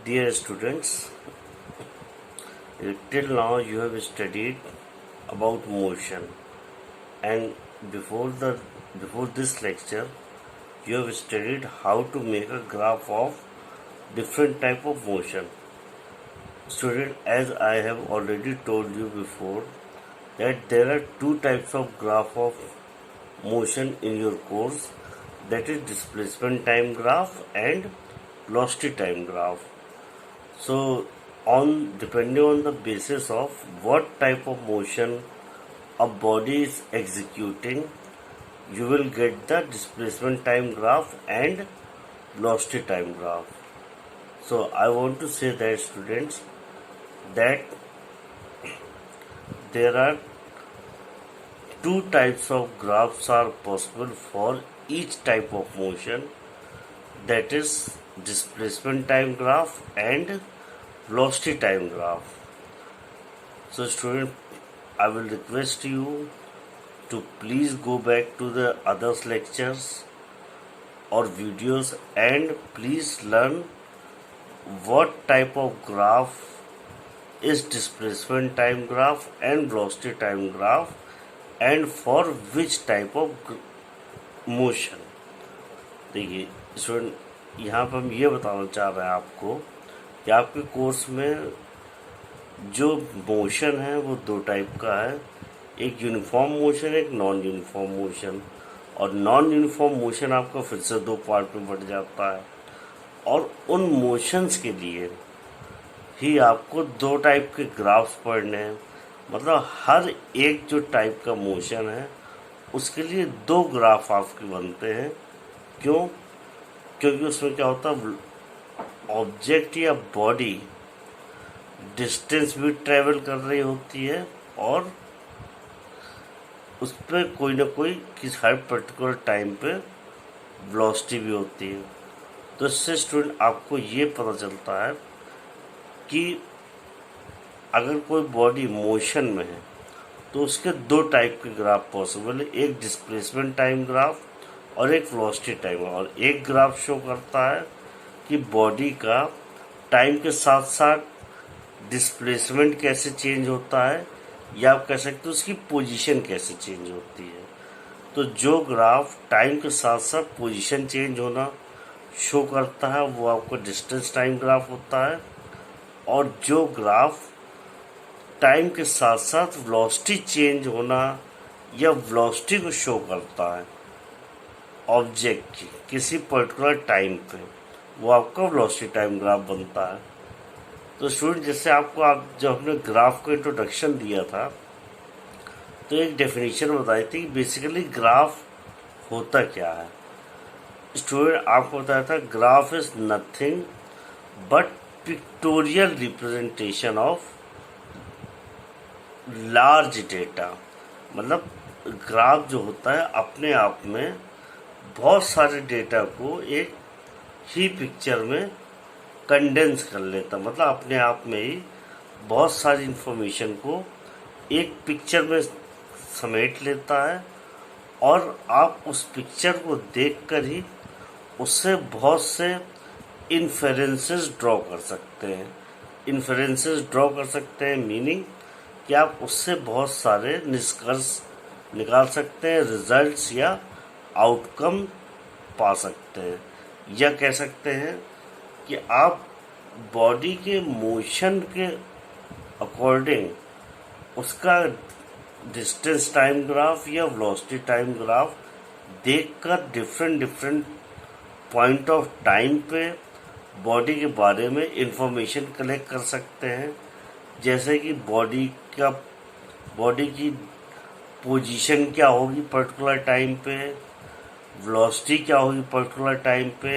Dear students, till now you have studied about motion, and before this lecture you have studied how to make a graph of different type of motion. Student, as I have already told you before that there are two types of graph of motion in your course, that is displacement time graph and velocity time graph. So on depending on the basis of what type of motion a body is executing, you will get the displacement time graph and velocity time graph. So I want to say that students, that there are two types of graphs are possible for each type of motion, that is displacement time graph and velocity time graph. So student, I will request you to please go back to the others lectures or videos and please learn what type of graph is displacement time graph and velocity time graph and for which type of motion. देखिए student, यहाँ पर हम ये बताना चाह रहे हैं आपको कि आपके कोर्स में जो मोशन है वो दो टाइप का है, एक यूनिफॉर्म मोशन, एक नॉन यूनिफॉर्म मोशन. और नॉन यूनिफॉर्म मोशन आपका फिर से दो पार्ट में बढ़ जाता है, और उन मोशंस के लिए ही आपको दो टाइप के ग्राफ्स पढ़ने हैं. मतलब हर एक जो टाइप का मोशन है उसके लिए दो ग्राफ आपके बनते हैं. क्यों? क्योंकि उसमें क्या होता है, ऑब्जेक्ट या बॉडी डिस्टेंस भी ट्रेवल कर रही होती है और उस पर कोई ना कोई किसी हर पर्टिकुलर टाइम पे वेलोसिटी भी होती है. तो इससे स्टूडेंट आपको ये पता चलता है कि अगर कोई बॉडी मोशन में है तो उसके दो टाइप के ग्राफ पॉसिबल है, एक डिस्प्लेसमेंट टाइम ग्राफ और एक वेलोसिटी टाइम. और एक ग्राफ शो करता है कि बॉडी का टाइम के साथ साथ डिस्प्लेसमेंट कैसे चेंज होता है, या आप कह सकते हो उसकी पोजीशन कैसे चेंज होती है. तो जो ग्राफ टाइम के साथ साथ पोजीशन चेंज होना शो करता है वो आपका डिस्टेंस टाइम ग्राफ होता है, और जो ग्राफ टाइम के साथ साथ वेलोसिटी चेंज होना या वेलोसिटी को शो करता है ऑब्जेक्ट की किसी पर्टिकुलर टाइम पे, वो आपका वेलोसिटी टाइम ग्राफ बनता है. तो स्टूडेंट, जैसे आप जब हमने ग्राफ का इंट्रोडक्शन दिया था तो एक डेफिनेशन बताई थी कि बेसिकली ग्राफ होता क्या है. स्टूडेंट, आपको बताया था graph is nothing but pictorial representation of large data. मतलब ग्राफ जो होता है अपने आप में बहुत सारे डेटा को एक ही पिक्चर में कंडेंस कर लेता. मतलब अपने आप में ही बहुत सारी इंफॉर्मेशन को एक पिक्चर में समेट लेता है, और आप उस पिक्चर को देखकर ही उससे बहुत से इन्फेरेंसेस ड्रॉ कर सकते हैं. इन्फेरेंसेस ड्रॉ कर सकते हैं मीनिंग कि आप उससे बहुत सारे निष्कर्ष निकाल सकते हैं, रिजल्ट्स या आउटकम पा सकते हैं. या कह सकते हैं कि आप बॉडी के मोशन के अकॉर्डिंग उसका डिस्टेंस टाइम ग्राफ या वेलोसिटी टाइम ग्राफ देखकर डिफरेंट पॉइंट ऑफ टाइम पे बॉडी के बारे में इंफॉर्मेशन कलेक्ट कर सकते हैं. जैसे कि बॉडी की पोजीशन क्या होगी पर्टिकुलर टाइम पे, वेलोसिटी क्या होगी पर्टिकुलर टाइम पे,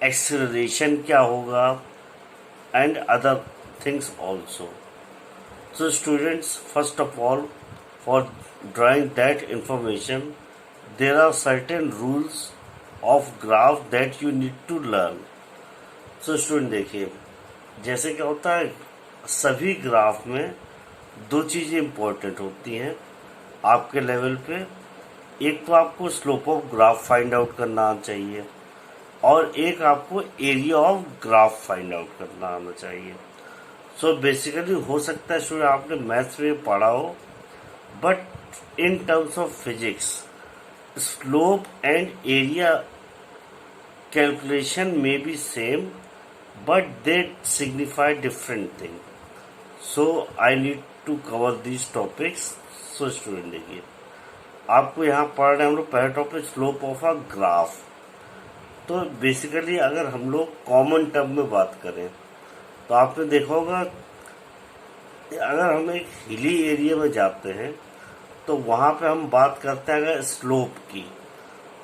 एक्सेलरेशन क्या होगा, and other things also. So students, first of all, for drawing that information, there are certain rules of graph that you need to learn. So student, देखिए जैसे क्या होता है, सभी ग्राफ में दो चीज़ें इम्पोर्टेंट होती हैं आपके लेवल पे. एक तो आपको slope of graph find out करना चाहिए, और एक आपको area of graph find out करना आना चाहिए। सो बेसिकली हो सकता है स्टूडेंट आपने मैथ्स में पढ़ा हो, but in terms of physics slope and area calculation may be same but they signify different thing, so I need to cover these topics। so student देखिए आपको यहाँ पढ़ रहे हैं हम लोग पहला topic slope of a graph. तो बेसिकली अगर हम लोग कॉमन टर्म में बात करें तो आपने देखा होगा अगर हम एक हिली एरिया में जाते हैं तो वहाँ पे हम बात करते हैं अगर स्लोप की,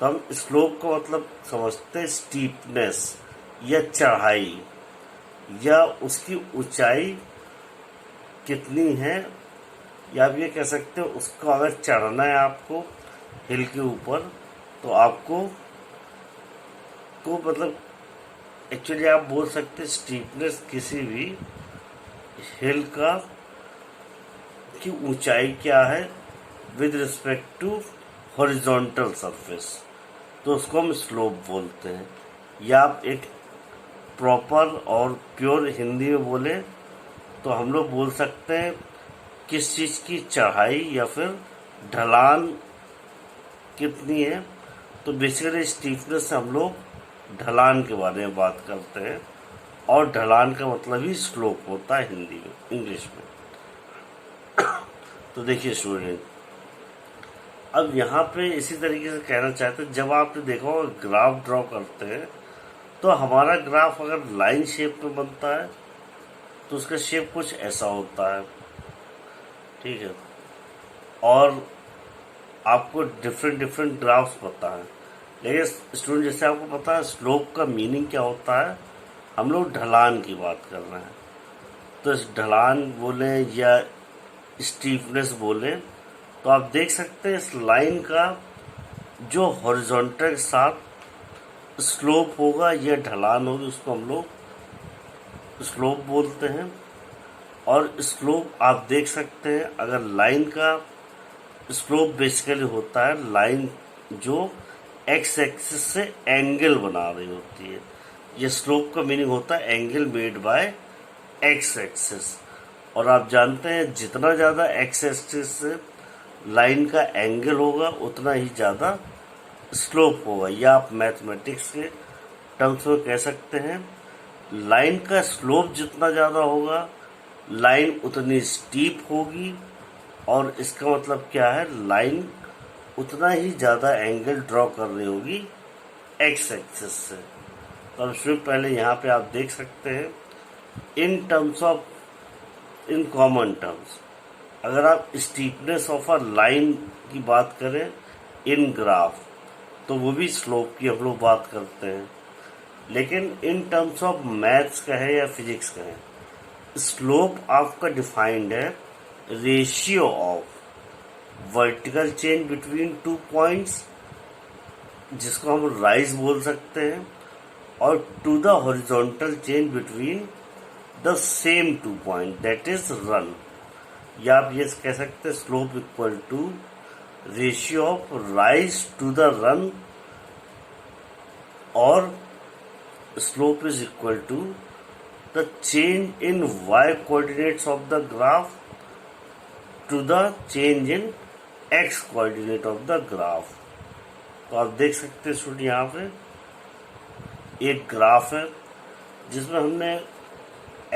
तो हम स्लोप का मतलब समझते हैं स्टीपनेस या चढ़ाई या उसकी ऊंचाई कितनी है, या आप ये कह सकते हो उसको अगर चढ़ना है आपको हिल के ऊपर तो आपको मतलब एक्चुअली आप बोल सकते हैं स्टीपनेस किसी भी हिल का की ऊंचाई क्या है with respect to horizontal surface, तो उसको हम स्लोप बोलते हैं। या आप एक प्रॉपर और प्योर हिंदी में बोले तो हम लोग बोल सकते हैं किस चीज़ की चढ़ाई या फिर ढलान कितनी है। तो बेसिकली स्टीफनेस से हम लोग ढलान के बारे में बात करते हैं, और ढलान का मतलब ही स्लोप होता है हिंदी में, इंग्लिश में। तो देखिए स्टूडेंट अब यहाँ पे इसी तरीके से कहना चाहते हैं, जब आपने देखा होगा ग्राफ ड्रॉ करते हैं तो हमारा ग्राफ अगर लाइन शेप में बनता है तो उसका शेप कुछ ऐसा होता है, ठीक है। और आपको डिफरेंट ग्राफ्स पता है, लेकिन स्टूडेंट जैसे आपको पता है स्लोप का मीनिंग क्या होता है, हम लोग ढलान की बात कर रहे हैं। तो इस ढलान बोले या स्टीफनेस बोले तो आप देख सकते हैं इस लाइन का जो हॉरिजॉन्टल के साथ स्लोप होगा या ढलान होगी उसको हम लोग स्लोप बोलते हैं। और स्लोप आप देख सकते हैं अगर लाइन का स्लोप बेसिकली होता है लाइन जो एक्स एक्सिस से एंगल बना रही होती है। ये स्लोप का मीनिंग होता है angle made by x axis, और आप जानते हैं जितना ज़्यादा एक्स एक्सिस से लाइन का एंगल होगा उतना ही ज़्यादा स्लोप होगा। या आप मैथमेटिक्स के टर्म्स में कह सकते हैं लाइन का स्लोप जितना ज़्यादा होगा लाइन उतनी स्टीप होगी, और इसका मतलब क्या है लाइन उतना ही ज़्यादा एंगल ड्रॉ कर रही होगी एक्स एक्सिस से। तो अब शुरू पहले यहाँ पे आप देख सकते हैं in terms of in common terms अगर आप स्टीपनेस ऑफ अ लाइन की बात करें इन ग्राफ तो वो भी स्लोप की हम लोग बात करते हैं। लेकिन इन टर्म्स ऑफ मैथ्स का है या फिजिक्स का है, स्लोप आपका डिफाइंड है ratio of vertical change between two points जिसको हम राइज बोल सकते हैं, और to the horizontal change between the same two point that is run. या आप ये कह सकते हैं slope equal to ratio of rise to the run, और slope is equal to the change in y coordinates of the graph to the change in x coordinate of the graph. तो आप देख सकते हैं स्टूडेंट यहाँ पे एक graph है जिसमें हमने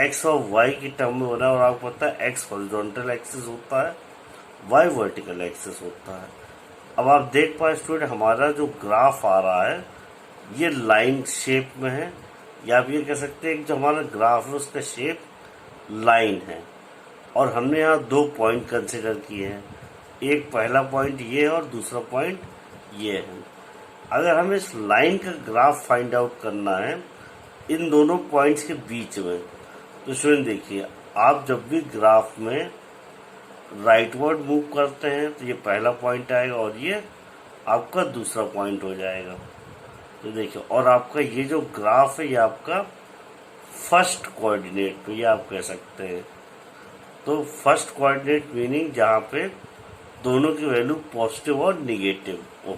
x और y की टर्म में बना, और आपको पता है x हॉरिजॉन्टल एक्सिस होता है, y वर्टिकल एक्सिस होता है। अब आप देख पाए स्टूडेंट हमारा जो ग्राफ आ रहा है ये लाइन शेप में है, या आप ये कह सकते हैं कि जो हमारा ग्राफ है उसका शेप लाइन है, और हमने यहाँ दो पॉइंट कंसिडर किए हैं, एक पहला पॉइंट ये है और दूसरा पॉइंट ये है। अगर हमें इस लाइन का ग्राफ फाइंड आउट करना है इन दोनों पॉइंट्स के बीच में, तो स्टूडेंट देखिए आप जब भी ग्राफ में राइटवर्ड मूव करते हैं तो ये पहला पॉइंट आएगा और ये आपका दूसरा पॉइंट हो जाएगा। तो देखिए और आपका ये जो ग्राफ है ये आपका फर्स्ट कोऑर्डिनेट पे ये आप कह सकते हैं। तो फर्स्ट कोऑर्डिनेट मीनिंग जहाँ पे दोनों की वैल्यू पॉजिटिव और निगेटिव हो,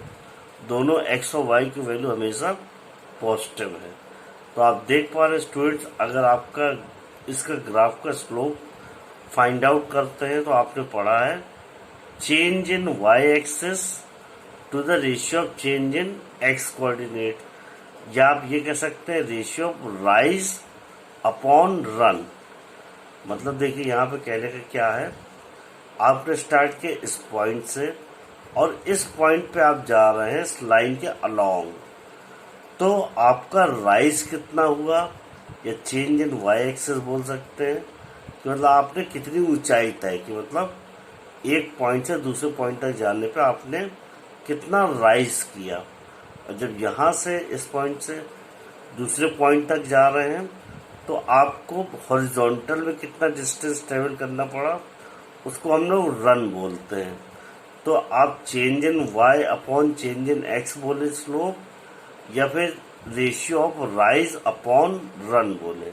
दोनों एक्स और वाई की वैल्यू हमेशा पॉजिटिव है। तो आप देख पा रहे हैं स्टूडेंट्स, अगर आपका इसका ग्राफ का स्लोप फाइंड आउट करते हैं तो आपने पढ़ा है change in Y axis to the ratio of change in X coordinate, या आप ये कह सकते हैं ratio of rise upon run. मतलब देखिए यहाँ पे कहने का क्या है, आपने स्टार्ट किया इस पॉइंट से और इस पॉइंट पे आप जा रहे हैं इस लाइन के अलोंग, तो आपका राइज कितना हुआ या चेंज इन वाई एक्सिस बोल सकते हैं कि मतलब आपने कितनी ऊंचाई तय की, मतलब एक पॉइंट से दूसरे पॉइंट तक जाने पे आपने कितना राइज किया। और जब यहाँ से इस पॉइंट से दूसरे पॉइंट तक जा रहे हैं तो आपको हॉरिजॉन्टल में कितना डिस्टेंस ट्रेवल करना पड़ा, उसको हम लोग रन बोलते हैं। तो आप change in Y upon change in X बोले स्लोप, या फिर ratio of rise upon run बोले।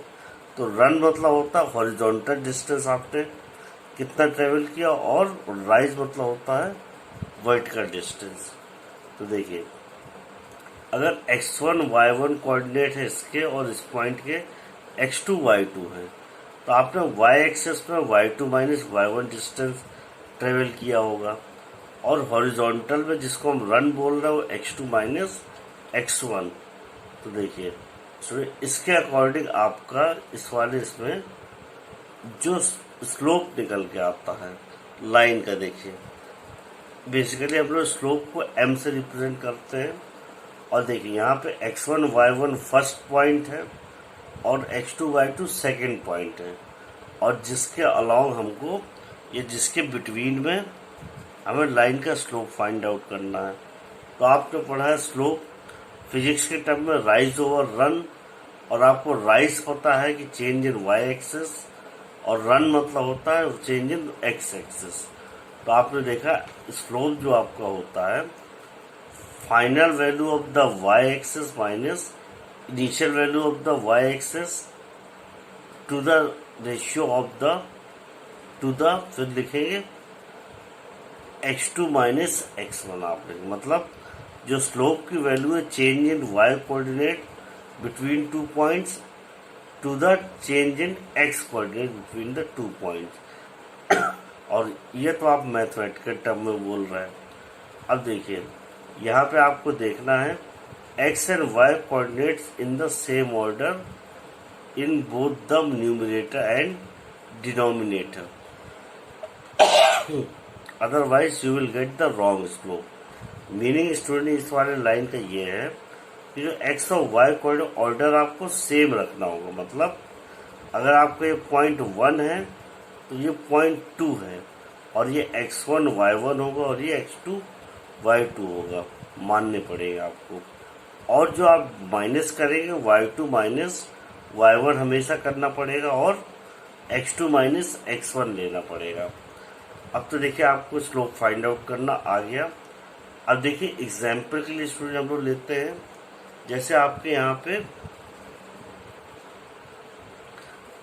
तो रन मतलब होता है हॉरिजॉन्टल डिस्टेंस आपने कितना ट्रेवल किया, और राइज मतलब होता है वर्टिकल डिस्टेंस। तो देखिए अगर x1 y1 कोऑर्डिनेट है इसके और इस पॉइंट के x2 y2 है, तो आपने y एक्सिस में y2 minus y1 distance travel किया होगा, और हॉरिजॉन्टल में जिसको हम रन बोल रहे हो x2 माइनस x1। तो देखिए इसके अकॉर्डिंग आपका इस वाले इसमें जो स्लोप निकल के आता है लाइन का, देखिए बेसिकली हम लोग स्लोप को m से रिप्रेजेंट करते हैं। और देखिए यहाँ पे x1 y1 फर्स्ट पॉइंट है और x2 y2 सेकेंड पॉइंट है, और जिसके अलोंग हमको ये जिसके बिटवीन में हमें लाइन का स्लोप फाइंड आउट करना है। तो आपने पढ़ा है स्लोप फिजिक्स के टर्म में राइज ओवर रन, और आपको राइज पता है कि चेंज इन वाई एक्सिस, और रन मतलब होता है चेंज इन एक्स एक्सिस। तो आपने देखा स्लोप जो आपका होता है final value of the Y axis minus initial value of the Y axis to the ratio of the फिर लिखेंगे x2 माइनस x1। आप लिखेंगे मतलब जो स्लोप की वैल्यू है change in Y coordinate between 2 points to the change in X coordinate between the 2 points. और ये तो आप मैथमेटिकल टर्म में बोल रहे हैं। अब देखिए यहाँ पे आपको देखना है X and Y coordinates in the same order in both the numerator and denominator, otherwise you will get the wrong slope. Meaning student इस वाले लाइन का ये है कि जो एक्स और वाई कोऑर्डिनेट ऑर्डर आपको सेम रखना होगा। मतलब अगर आपका ये पॉइंट 1 है तो ये पॉइंट 2 है, और ये x1 y1 होगा और ये x2 y2 होगा, मानने पड़ेगा आपको। और जो आप माइनस करेंगे y2 माइनस y1 हमेशा करना पड़ेगा, और x2 माइनस x1 लेना पड़ेगा। अब तो देखिए आपको स्लोप फाइंड आउट करना आ गया। अब देखिए एग्जाम्पल के लिए स्टूडेंट हम लोग लेते हैं, जैसे आपके यहाँ पे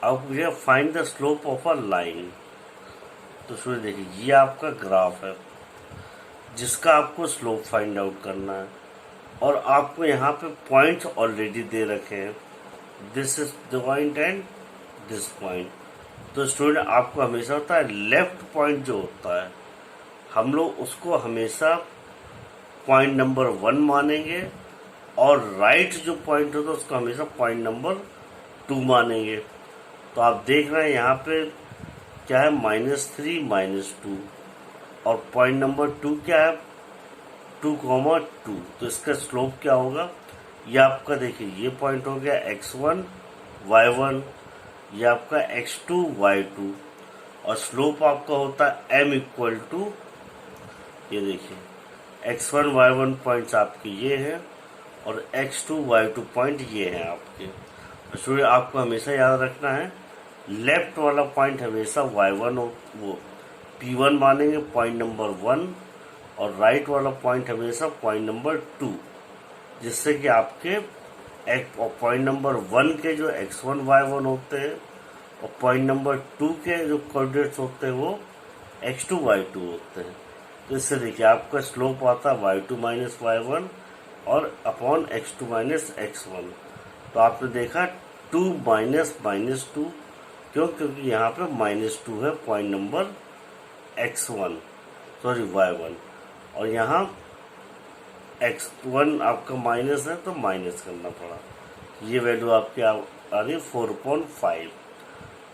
आप मुझे find the slope of a line. तो स्टूडेंट देखिए ये आपका ग्राफ है जिसका आपको स्लोप फाइंड आउट करना है, और आपको यहाँ पे पॉइंट्स ऑलरेडी दे रखे हैं, this is the point and this point. तो स्टूडेंट आपको हमेशा होता है लेफ्ट पॉइंट जो होता है हम लोग उसको हमेशा पॉइंट नंबर 1 मानेंगे, और राइट जो पॉइंट होता है उसको हमेशा पॉइंट नंबर 2 मानेंगे। तो आप देख रहे हैं यहाँ पे क्या है -3 -2, और पॉइंट नंबर 2 क्या है 2,2। तो इसका स्लोप क्या होगा, ये आपका देखिए ये पॉइंट हो गया x1 y1, ये आपका x2 y2, और स्लोप आपका होता है m इक्वल टू, ये देखिए x1 y1 पॉइंट्स आपके ये हैं और x2 y2 पॉइंट ये हैं आपके। स्टूडेंट आपको हमेशा याद रखना है लेफ्ट वाला पॉइंट हमेशा y1 वो p1 मानेंगे पॉइंट नंबर 1, और राइट वाला पॉइंट हमेशा पॉइंट नंबर 2, जिससे कि आपके पॉइंट नंबर 1 के जो x1 y1 होते हैं और पॉइंट नंबर 2 के जो कोऑर्डिनेट्स होते हैं वो x2 y2 होते हैं। तो इससे देखिए आपका स्लोप आता है y2 माइनस y1 और अपॉन x2 माइनस x1। तो आपने देखा 2 माइनस माइनस 2, क्यों? क्योंकि यहाँ पे -2 है point number x1 sorry y1, और यहाँ x1 आपका माइनस है तो माइनस करना पड़ा। ये वैल्यू आपकी आ रही है 4.5।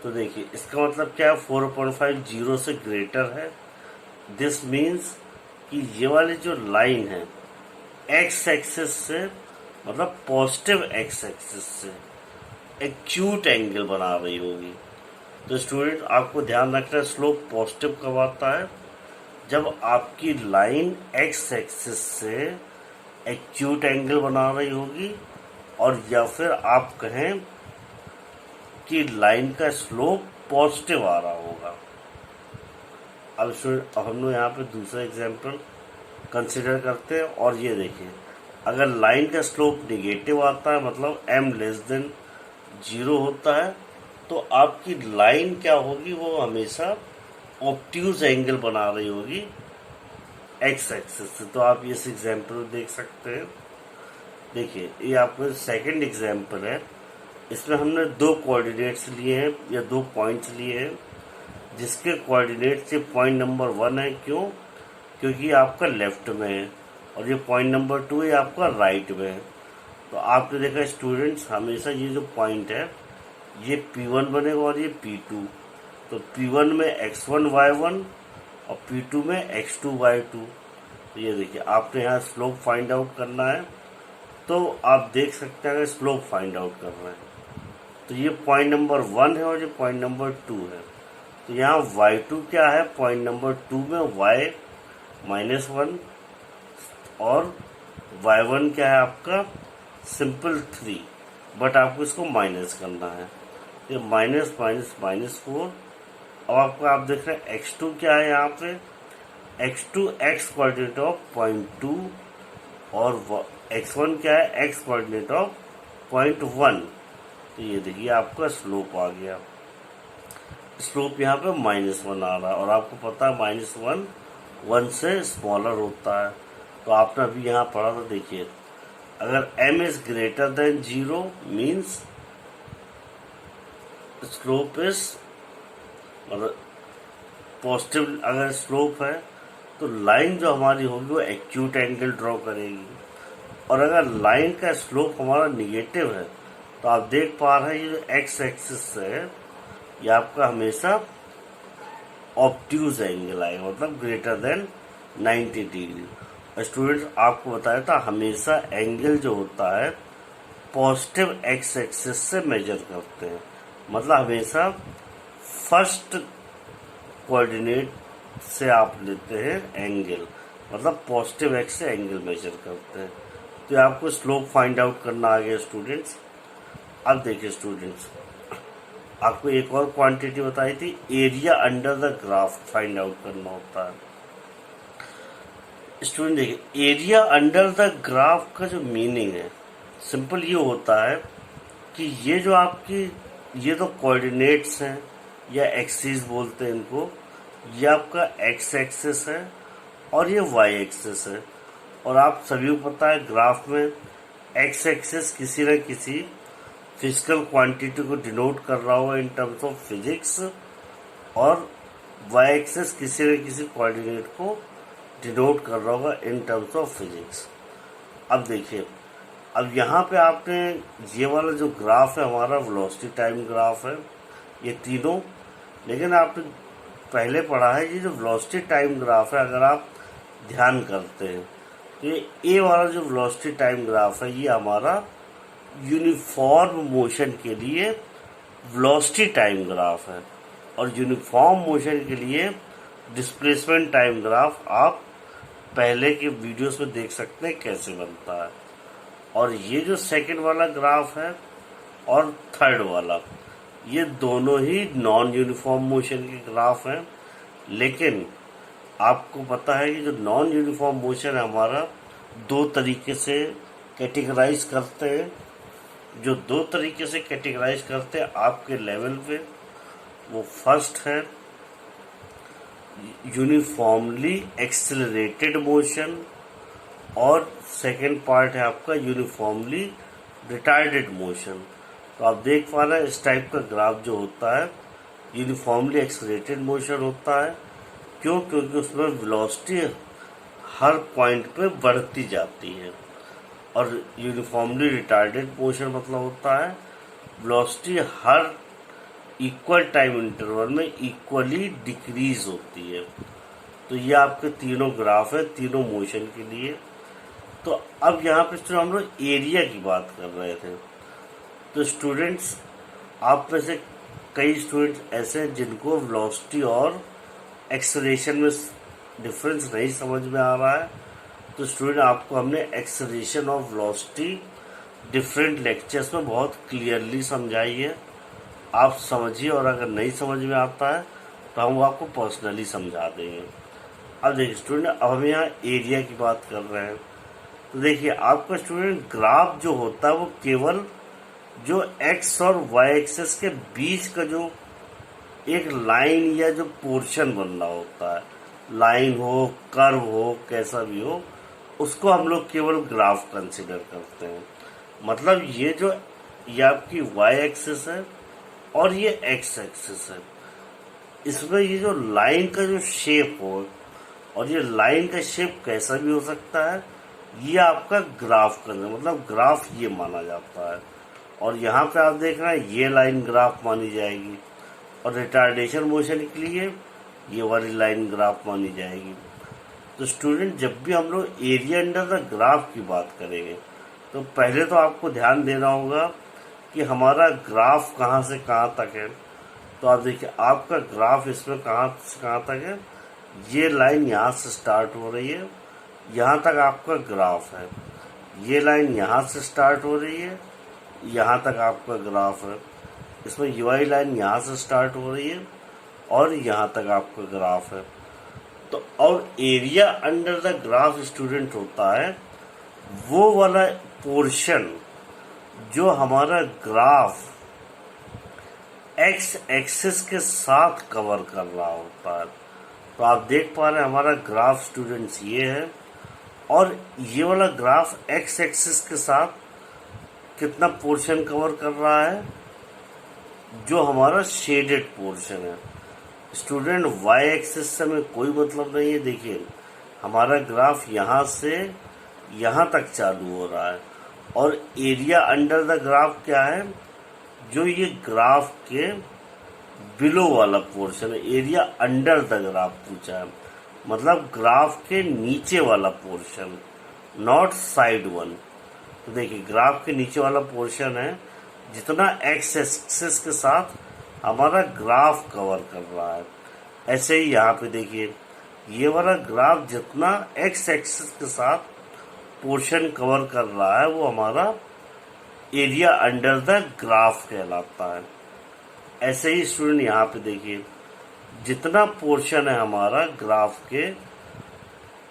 तो देखिए इसका मतलब क्या है, 4.5 जीरो से ग्रेटर है। दिस मीन्स कि ये वाली जो लाइन है एक्स एक्सिस से, मतलब पॉजिटिव एक्स एक्सिस से एक्यूट एंगल बना रही होगी। तो स्टूडेंट आपको ध्यान रखना है, स्लोप पॉजिटिव कब आता है? जब आपकी लाइन एक्स एक्सिस से एक्यूट एंगल बना रही होगी, और या फिर आप कहें कि लाइन का स्लोप पॉजिटिव आ रहा होगा। अब हम लोग यहाँ पे दूसरा एग्जांपल कंसिडर करते हैं, और ये देखिए अगर लाइन का स्लोप निगेटिव आता है, मतलब m लेस देन 0 होता है, तो आपकी लाइन क्या होगी, वो हमेशा ऑब्ट्यूज एंगल बना रही होगी एक्स एक्सिस से। तो आप इस एग्जांपल देख सकते हैं। देखिए ये आपको सेकंड एग्जांपल है, इसमें हमने दो कोऑर्डिनेट्स लिए हैं या दो पॉइंट्स लिए हैं, जिसके कोऑर्डिनेट से पॉइंट नंबर 1 है। क्यों? क्योंकि आपका लेफ्ट में है, और ये पॉइंट नंबर 2 है आपका राइट में है। तो आपने देखा स्टूडेंट्स, हमेशा ये जो पॉइंट है ये P1 बनेगा और ये P2। तो P1 में x1 y1 और P2 में x2 y2। तो ये देखिए आपने यहाँ स्लोप फाइंड आउट करना है, तो आप देख सकते हैं स्लोप फाइंड आउट कर रहे हैं। तो ये पॉइंट नंबर 1 है और ये पॉइंट नंबर 2 है। तो यहाँ y2 क्या है, पॉइंट नंबर 2 में y -1, और y1 क्या है आपका सिंपल 3, बट आपको इसको माइनस करना है। ये माइनस माइनस -4। अब आपको आप देख रहे हैं x2 क्या है, यहाँ पे x2 x coordinate of point 2, और x1 क्या है, x कोऑर्डिनेट ऑफ पॉइंट 1। तो ये देखिए आपका स्लोप आ गया। स्लोप यहाँ पे -1 आ रहा है, और आपको पता है -1 1 से स्मॉलर होता है। तो आपने अभी यहाँ पढ़ा था, देखिए अगर m is greater than 0 means slope is, मतलब पॉजिटिव अगर स्लोप है तो लाइन जो हमारी होगी वो एक्यूट एंगल ड्रॉ करेगी। और अगर लाइन का स्लोप हमारा निगेटिव है, तो आप देख पा रहे हैं ये जो एक्स एक्सिस है ये आपका हमेशा ऑब्ट्यूज एंगल आएगा, मतलब ग्रेटर देन 90 डिग्री। स्टूडेंट्स आपको बताया था हमेशा एंगल जो होता है पॉजिटिव एक्स एक्सिस से मेजर करते हैं, मतलब हमेशा फर्स्ट कोऑर्डिनेट से आप लेते हैं एंगल, मतलब पॉजिटिव एक्स से एंगल मेजर करते हैं। तो आपको स्लोप फाइंड आउट करना आ गया स्टूडेंट्स। अब देखिए स्टूडेंट्स, आपको एक और क्वांटिटी बताई थी, area under the graph find out करना होता है। स्टूडेंट देखिए एरिया अंडर द ग्राफ का जो मीनिंग है सिंपल ये होता है कि ये जो आपकी ये तो कोऑर्डिनेट्स हैं या एक्सिस बोलते हैं इनको, ये आपका एक्स एक्सिस है और ये वाई एक्सिस है। और आप सभी को पता है ग्राफ में एक्स एक्सिस किसी न किसी फिजिकल क्वांटिटी को डिनोट कर रहा होगा इन टर्म्स ऑफ फिजिक्स, और वाई एक्सिस किसी न किसी कोऑर्डिनेट को डिनोट कर रहा होगा इन टर्म्स ऑफ फिजिक्स। अब देखिए, अब यहाँ पे आपने ये वाला जो ग्राफ है हमारा वेलोसिटी टाइम ग्राफ है, ये तीनों, लेकिन आपने पहले पढ़ा है ये जो वेलोसिटी टाइम ग्राफ है, अगर आप ध्यान करते हैं तो ये वाला जो वेलोसिटी टाइम ग्राफ है ये हमारा यूनिफॉर्म मोशन के लिए वेलोसिटी टाइम ग्राफ है, और यूनिफॉर्म मोशन के लिए डिस्प्लेसमेंट टाइम ग्राफ आप पहले के वीडियोस में देख सकते हैं कैसे बनता है। और ये जो सेकंड वाला ग्राफ है और थर्ड वाला, ये दोनों ही नॉन यूनिफॉर्म मोशन के ग्राफ हैं। लेकिन आपको पता है कि जो नॉन यूनिफॉर्म मोशन है हमारा दो तरीके से कैटेगराइज करते हैं। जो दो तरीके से कैटेगराइज करते हैं आपके लेवल पे, वो फर्स्ट है यूनिफॉर्मली एक्सेलरेटेड मोशन और सेकेंड पार्ट है आपका यूनिफॉर्मली रिटार्डेड मोशन। तो आप देख पा रहे हैं इस टाइप का ग्राफ जो होता है यूनिफॉर्मली एक्सलेरेटेड मोशन होता है। क्यों? क्योंकि उसमें वेलोसिटी हर पॉइंट पे बढ़ती जाती है। और यूनिफॉर्मली रिटार्डेड मोशन मतलब होता है वेलोसिटी हर इक्वल टाइम इंटरवल में इक्वली डिक्रीज होती है। तो ये आपके तीनों ग्राफ है तीनों मोशन के लिए। तो अब यहाँ पे हम लोग एरिया की बात कर रहे थे। तो स्टूडेंट्स, आप में से कई स्टूडेंट्स ऐसे हैं जिनको वेलोसिटी और एक्सेलरेशन में डिफरेंस नहीं समझ में आ रहा है। तो स्टूडेंट, आपको हमने एक्सेलरेशन और वेलोसिटी डिफरेंट लेक्चर्स में बहुत क्लियरली समझाई है। आप समझिए, और अगर नहीं समझ में आता है तो हम आपको पर्सनली समझा देंगे। अब देखिए स्टूडेंट, अब हम यहाँ एरिया की बात कर रहे हैं। तो देखिए आपका स्टूडेंट ग्राफ जो होता है वो केवल जो एक्स और वाई एक्सेस के बीच का जो एक लाइन या जो पोर्शन बन रहा होता है, लाइन हो कर्व हो कैसा भी हो, उसको हम लोग केवल ग्राफ कंसिडर करते हैं। मतलब ये आपकी वाई एक्सिस है और ये एक्स एक्सिस है। इसमें ये जो लाइन का जो शेप हो, और ये लाइन का शेप कैसा भी हो सकता है, ये आपका ग्राफ का मतलब ग्राफ ये माना जाता है। और यहाँ पे आप देख रहे हैं ये लाइन ग्राफ मानी जाएगी, और रिटार्डेशन मोशन के लिए ये वाली लाइन ग्राफ मानी जाएगी। तो स्टूडेंट, जब भी हम लोग एरिया अंडर द ग्राफ की बात करेंगे तो पहले तो आपको ध्यान देना होगा कि हमारा ग्राफ कहाँ से कहाँ तक है। तो आप देखिए आपका ग्राफ इसमें कहाँ से कहाँ तक है। ये लाइन यहाँ से स्टार्ट हो रही है, यहाँ तक आपका ग्राफ है। ये लाइन यहाँ से स्टार्ट हो रही है, यहाँ तक आपका ग्राफ है। इसमें ये वाली लाइन यहाँ से स्टार्ट हो रही है और यहाँ तक आपका ग्राफ है। तो और area under the graph student होता है वो वाला पोर्शन जो हमारा ग्राफ एक्स एक्सिस के साथ कवर कर रहा होता है। तो आप देख पा रहे हैं हमारा ग्राफ स्टूडेंट्स ये है, और ये वाला ग्राफ एक्स एक्सिस के साथ कितना पोर्शन कवर कर रहा है, जो हमारा शेडेड पोर्शन है। स्टूडेंट, वाई एक्सिस से हमें कोई मतलब नहीं है। देखिए हमारा ग्राफ यहाँ से यहाँ तक चालू हो रहा है, और एरिया अंडर द ग्राफ क्या है, जो ये ग्राफ के बिलो वाला पोर्शन है। एरिया अंडर द ग्राफ पूछा है, मतलब ग्राफ के नीचे वाला पोर्शन, नॉट साइड वन। तो देखिए ग्राफ के नीचे वाला पोर्शन है जितना एक्स एक्सिस के साथ हमारा ग्राफ कवर कर रहा है। ऐसे ही यहाँ पे देखिए ये वाला ग्राफ जितना एक्स एक्सिस के साथ पोर्शन कवर कर रहा है वो हमारा एरिया अंडर द ग्राफ कहलाता है। ऐसे ही स्टूडेंट यहाँ पे देखिए जितना पोर्शन है हमारा ग्राफ के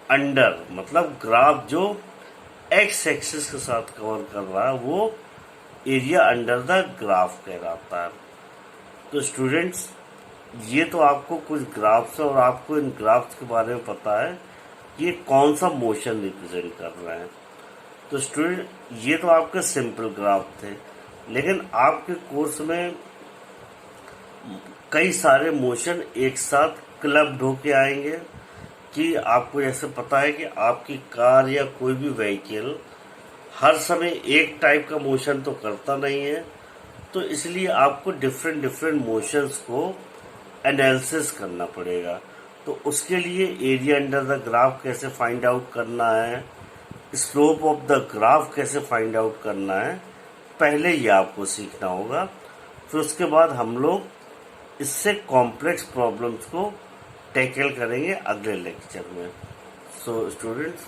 अंडर, मतलब ग्राफ जो एक्स एक्सिस के साथ कवर कर रहा है वो एरिया अंडर द ग्राफ कहलाता है। तो स्टूडेंट्स, ये तो आपको कुछ ग्राफ्स और आपको इन ग्राफ्स के बारे में पता है कि ये कौन सा मोशन रिप्रेजेंट कर रहे हैं। तो स्टूडेंट, ये तो आपके सिंपल ग्राफ थे, लेकिन आपके कोर्स में कई सारे मोशन एक साथ क्लब्ड होके आएंगे। कि आपको जैसे पता है कि आपकी कार या कोई भी व्हीकल हर समय एक टाइप का मोशन तो करता नहीं है, तो इसलिए आपको डिफरेंट डिफरेंट मोशंस को एनालिसिस करना पड़ेगा। तो उसके लिए एरिया अंडर द ग्राफ कैसे फाइंड आउट करना है, स्लोप ऑफ द ग्राफ कैसे फाइंड आउट करना है, पहले ये आपको सीखना होगा। फिर उसके बाद हम लोग इससे कॉम्प्लेक्स प्रॉब्लम्स को टैकल करेंगे अगले लेक्चर में। So students,